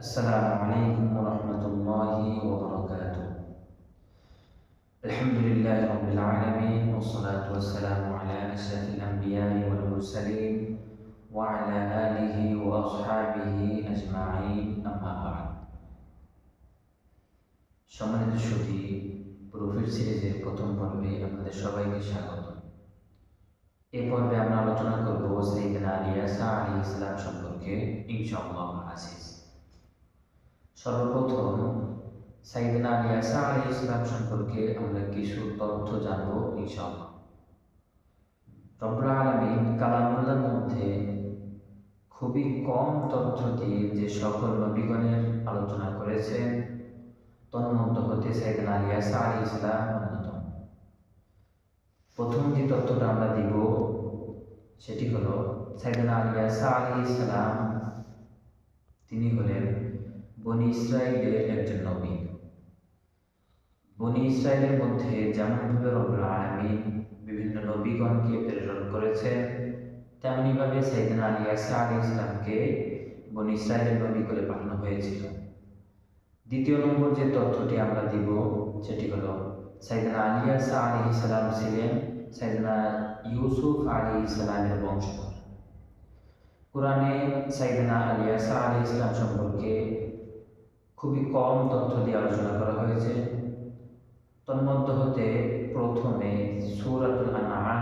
السلام عليكم ورحمة الله وبركاته. الحمد لله رب العالمين والصلاة والسلام على أشرف الأنبياء والمرسلين وعلى آله وأصحابه أجمعين أما بعد. সম্মানিত সুধী, প্রোফিট সিরিজের প্রথম পর্বে আপনাদের সবাইকে স্বাগত। এই পর্বে আমরা আলোচনা করব সাইয়েদনা আলী ইয়াসা আলাইহিস সালাম সম্পর্কে ইনশাআল্লাহ আজিজ। সর্বপ্রথম সাইয়েদনা আলী ইয়াসা আলাইহিস সালাম সম্পর্কে আমরা কিছু তথ্য জানব ইনশাআল্লাহ। রব্বুল আলামিন কালামুল্লাহর মধ্যে খুবই কম তথ্য দিয়ে যে সকল নবীগণের আলোচনা করেছেন তন্মধ্য হতে সাইয়েদনা আলী ইয়াসা আলাইহিস সালাম অন্যতম। প্রথম যে তথ্যটা আমরা দিব সেটি হলো সাইয়েদনা আলী ইয়াসা আলাইহিস সালাম তিনি হলেন বনি ইসরাইলের একজন নবী। বনি ইসরাইলের মধ্যে যেমনভাবে রব্বুল আলামিন বিভিন্ন নবীগণকে প্রেরণ করেছেন তেমনিভাবে সাইয়েদনা আলী ইয়াসা আলাইহিস সালামকে বনি ইসরাইলের নবী করে পাঠানো হয়েছিল। দ্বিতীয় নম্বর যে তথ্যটি আমরা দিব সেটি হলো সাইয়েদনা আলী ইয়াসা আলাইহিস সালাম ছিলেন সাইয়েদনা ইউসুফ আলাইহিস সালামের বংশধর। কোরআনে সাইয়েদনা আলী ইয়াসা আলাইহিস সালাম সম্পর্কে খুবই কম তথ্য দিয়ে আলোচনা করা হয়েছে। তন্মধ্য হতে প্রথমে সূরাতুল আনআম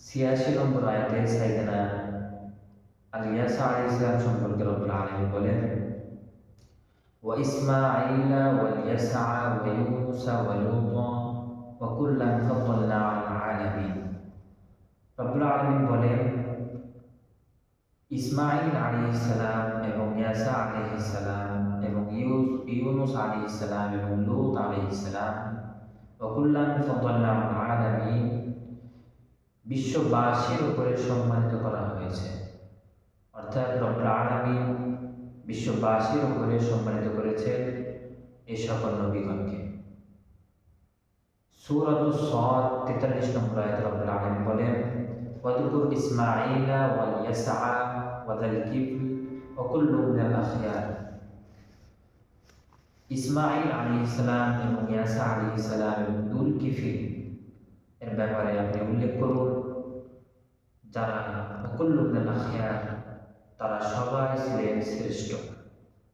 ৮৬ নম্বর আয়াতে সাইয়েদনা আলী ইয়াসা আলাইহিস সালাম সম্পর্কে রব্বুল আলামিন বলেন, ওয়া ইসমাঈলা ওয়াল ইয়াসআ ওয়া ইউনুস ওয়া লূতা ওয়া কুল্লান ফাদ্দালনা আলাল আলামিন। রব্বুল আলামিন বলেন ইসমাঈল আলাইহিস সালাম এবং ইয়াসা আলাইহিস সালাম এবং ইউনুস আলাইহিস সালাম এবং লূত আলাইহিস সালাম ওয়া কুল্লান ফাদ্দালনা আলাল আলামিন বিশ্ববাসীর উপরে সম্মানিত করা হয়েছে। অর্থাৎ রব্বুল আলামিন বিশ্ববাসীর উপরে সম্মানিত করেছেন এই সকল নবীগণকে। সূরাতুস সাদ ৪৩ নম্বর আয়াতে রব্বুল আলামিন বলেন ওয়াযকুর ইসমাঈলা ওয়াল ইয়াসআ ওয়া যাল কিফল ওয়া কুল্লুম মিনাল আখইয়ার। ইসমাঈল আলাইহিস সালাম এবং ইয়াসা আলাইহিস সালাম এবং দুল কিফল এর ব্যাপারে আপনি উল্লেখ করুন যারা ওয়া কুল্লুম মিনাল আখইয়ার তারা সবাই ছিলেন শ্রেষ্ঠ,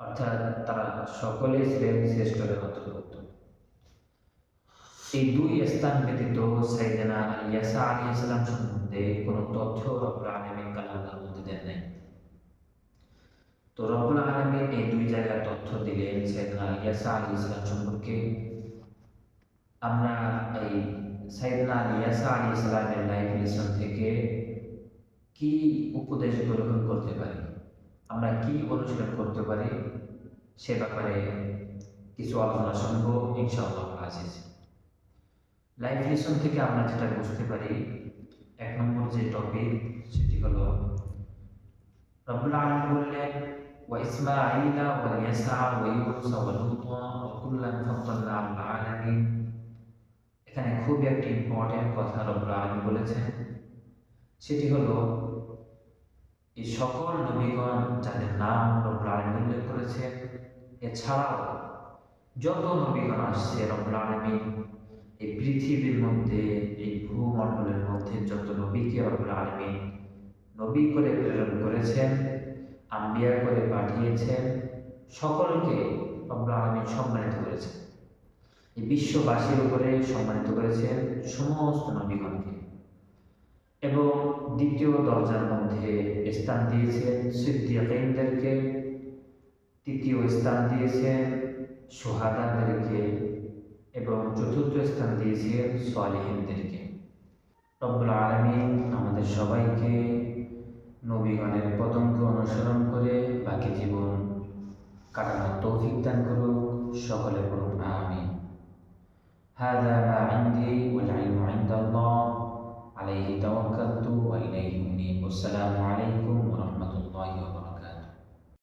অর্থাৎ তারা সকলেই ছিলেন শ্রেষ্ঠের অন্তর্ভুক্ত। এই দুই স্থান ব্যতীত সাইয়েদনা আলী ইয়াসা আলাইহিস সালাম সম্বন্ধে কোনো তথ্য রব্বুল আলামিন কালামের মধ্যে দেন নাই। তো রব্বুল আলামিন এই দুই জায়গায় তথ্য দিলেন সাইয়েদনা আলী ইয়াসা আলাইহিস সালাম সম্পর্কে। আমরা এই সাইয়েদনা আলী ইয়াসা আলাইহিস সালামের লাইফ লেসন থেকে কি উপদেশ গ্রহণ করতে পারি, আমরা কি অনুশীলন করতে পারি সে ব্যাপারে কিছু আলোচনা শুনব ইনশাআল্লাহ আজিজ। লাইফ লেসন থেকে আমরা যেটা বুঝতে পারি, এক নম্বর যে টপিক সেটি হলো রব্বুল আলামিন বললেন ওয়া ইসমাঈলা ওয়া ইয়াসআ ওয়া ইউনুস ওয়া লূতা ওয়া কুল্লান ফাদ্দালনা আলাল আলামিন। এখানে খুব একটি ইম্পর্টেন্ট কথা রব্বুল আলামিন বলেছেন, সেটি হলো এই সকল নবীগণ যাদের নাম রব্বুল আলামিন উল্লেখ করেছেন এছাড়াও যত নবীগণ আসছে রব্বুল আলামিন এই পৃথিবীর মধ্যে এই ভূমণ্ডলের মধ্যে যত নবীকে রব্বুল আলামিন নবী করে প্রেরণ করেছেন, আম্বিয়া করে পাঠিয়েছেন, সকলকে রব্বুল আলামিন সম্মানিত করেছেন। এই বিশ্ববাসীর উপরে সম্মানিত করেছেন সমস্ত নবীগণকে। এবং দ্বিতীয় দরজার মধ্যে স্থান দিয়েছেন সিদ্দীকীনদেরকে, তৃতীয় স্থান দিয়েছেন শুহাদাদেরকে এবং চতুর্থ স্থান দিয়েছেন সালেহীনদেরকে। রব্বুল আলামিন আমাদের সবাইকে নবীগণের পদঙ্ক অনুসরণ করে বাকি জীবন কাটানোর তৌফিক দান করুক, সকলে বলুন আমিন। হাযা